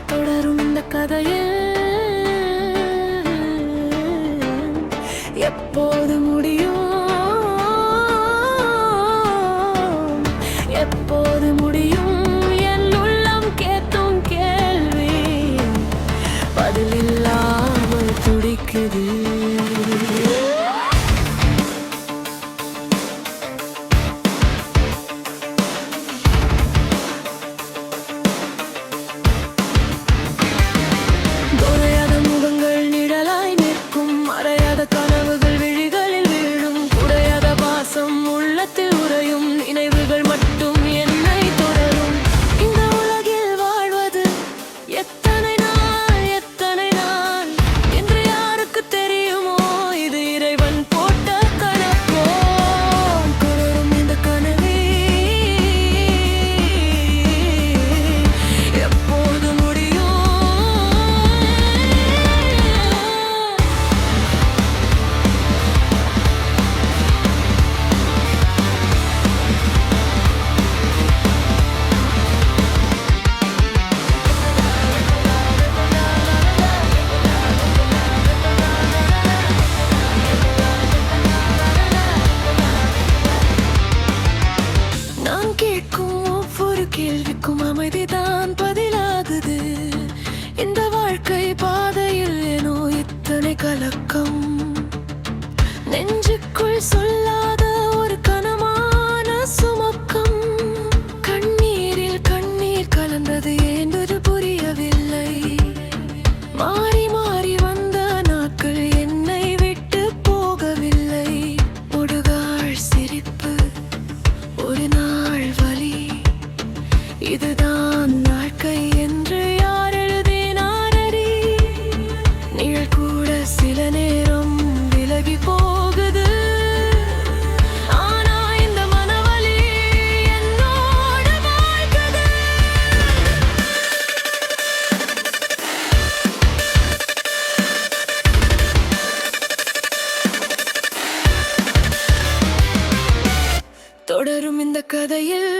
தொடரும் இந்த கதையில் எப்போது முடியும், எப்போது முடியும் என் உள்ளம் கேட்கும் கேள்வி பதிலில்லாமல் துடிக்குது. கேள்விக்கும் அமைதிதான் பதிலாகுது. இந்த வாழ்க்கை பாதையில் ஏனோ இத்தனை கலக்கம், நெஞ்சுக்குள் சொல்லாத ஒரு கனமான சுமக்கம். கண்ணீரில் கண்ணீர் கலந்தது ஏனென்று புரியவில்லை. மாறி மாறி வந்த நாட்கள் என்னை விட்டு போகவில்லை. ஒடுகாள் சிரிப்பு, ஒரு நாள் வலி, இதுதான் வாழ்க்கை என்று யார் எழுதினாரடி? நிழல் கூட சில நேரம் விலகி போகுது. ஆனா இந்த மனவலி என்னோட வாழ்க்குது. தொடரும் இந்த கதையில்